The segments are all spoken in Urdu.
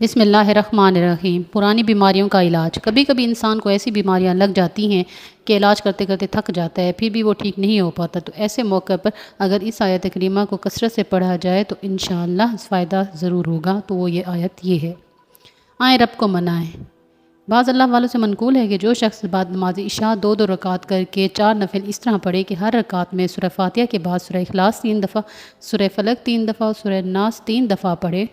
بسم اللہ الرحمن الرحیم۔ پرانی بیماریوں کا علاج۔ کبھی کبھی انسان کو ایسی بیماریاں لگ جاتی ہیں کہ علاج کرتے کرتے تھک جاتا ہے، پھر بھی وہ ٹھیک نہیں ہو پاتا، تو ایسے موقع پر اگر اس آیت کریمہ کو کثرت سے پڑھا جائے تو انشاءاللہ فائدہ ضرور ہوگا۔ تو وہ آیت یہ ہے: آئیں رب کو منائیں۔ بعض اللہ والوں سے منقول ہے کہ جو شخص بعد نماز عشاء 2 رکعت کر کے 4 نفل اس طرح پڑھے کہ ہر رکعت میں سورہ فاتحہ کے بعد سورہ اخلاص 3 دفعہ، سورہ فلق 3 دفعہ اور سورہ ناس 3 دفعہ پڑھے،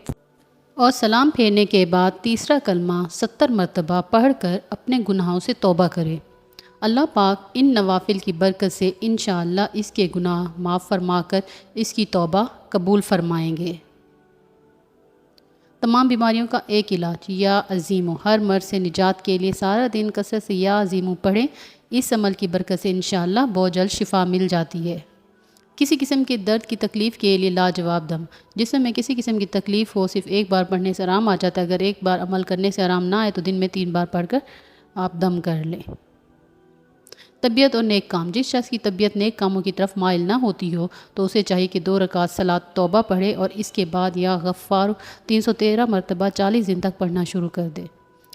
اور سلام پھیرنے کے بعد تیسرا کلمہ 70 مرتبہ پڑھ کر اپنے گناہوں سے توبہ کرے، اللہ پاک ان نوافل کی برکت سے انشاءاللہ اس کے گناہ معاف فرما کر اس کی توبہ قبول فرمائیں گے۔ تمام بیماریوں کا ایک علاج، یا عظیمو۔ ہر مرض سے نجات کے لیے سارا دن کثرت سے یا عظیمو پڑھیں، اس عمل کی برکت سے انشاءاللہ بہت جلد شفا مل جاتی ہے۔ کسی قسم کے درد کی تکلیف کے لیے لاجواب دم۔ جسم میں کسی قسم کی تکلیف ہو، صرف ایک بار پڑھنے سے آرام آ جاتا ہے۔ اگر ایک بار عمل کرنے سے آرام نہ آئے تو دن میں 3 بار پڑھ کر آپ دم کر لیں۔ طبیعت اور نیک کام۔ جس شخص کی طبیعت نیک کاموں کی طرف مائل نہ ہوتی ہو تو اسے چاہیے کہ 2 رکعت صلاۃ توبہ پڑھے اور اس کے بعد یا غفار 313 مرتبہ 40 دن تک پڑھنا شروع کر دے۔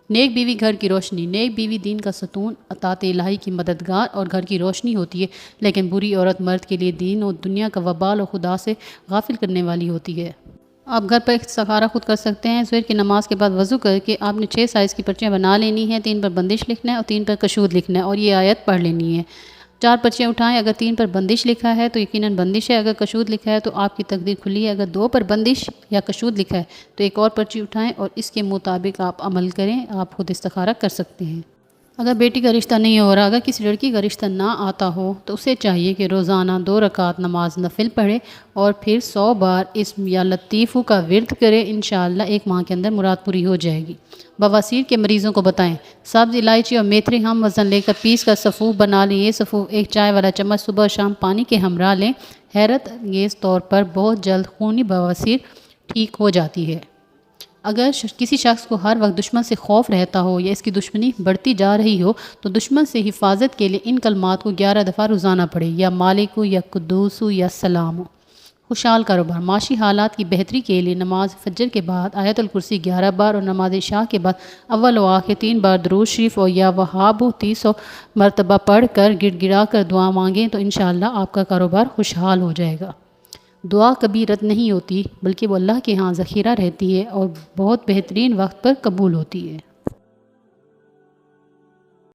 نیک بیوی گھر کی روشنی۔ نیک بیوی دین کا ستون، اطاعت الہی کی مددگار اور گھر کی روشنی ہوتی ہے، لیکن بری عورت مرد کے لیے دین اور دنیا کا وبال اور خدا سے غافل کرنے والی ہوتی ہے۔ آپ گھر پر استخارہ خود کر سکتے ہیں۔ ظہر کی نماز کے بعد وضو کر کے آپ نے 6 سائز کی پرچیاں بنا لینی ہیں، 3 پر بندش لکھنا ہے اور 3 پر کشود لکھنا ہے، اور یہ آیت پڑھ لینی ہے۔ 4 پرچیاں اٹھائیں، اگر 3 پر بندش لکھا ہے تو یقیناً بندش ہے، اگر کشود لکھا ہے تو آپ کی تقدیر کھلی ہے، اگر 2 پر بندش یا کشود لکھا ہے تو ایک اور پرچی اٹھائیں اور اس کے مطابق آپ عمل کریں۔ آپ خود استخارہ کر سکتے ہیں۔ اگر بیٹی کا رشتہ نہیں ہو رہا، اگر کسی لڑکی کا رشتہ نہ آتا ہو تو اسے چاہیے کہ روزانہ 2 رکعت نماز نفل پڑھے اور پھر 100 بار اسم یا لطیفو کا ورد کرے، انشاءاللہ 1 ماہ کے اندر مراد پوری ہو جائے گی۔ بواسیر کے مریضوں کو بتائیں: سبز الائچی اور میتھری ہم وزن لے کر پیس کر سفوف بنا لیں۔ یہ سفوف 1 چائے والا چمچ صبح و شام پانی کے ہمراہ لیں۔ حیرت انگیز طور پر بہت جلد خونی بواسیر ٹھیک ہو جاتی ہے۔ اگر کسی شخص کو ہر وقت دشمن سے خوف رہتا ہو یا اس کی دشمنی بڑھتی جا رہی ہو تو دشمن سے حفاظت کے لیے ان کلمات کو 11 دفعہ روزانہ پڑھے: یا مالکو، یا قدوسو، یا سلامو۔ خوشحال کاروبار۔ معاشی حالات کی بہتری کے لیے نماز فجر کے بعد آیت الکرسی 11 بار اور نماز عشاء کے بعد اول و آخر 3 بار درود شریف اور یا وہابو 300 مرتبہ پڑھ کر گڑ گڑا کر دعا مانگیں تو انشاءاللہ آپ کا کاروبار خوشحال ہو جائے گا۔ دعا کبھی رد نہیں ہوتی، بلکہ وہ اللہ کے ہاں ذخیرہ رہتی ہے اور بہت بہترین وقت پر قبول ہوتی ہے۔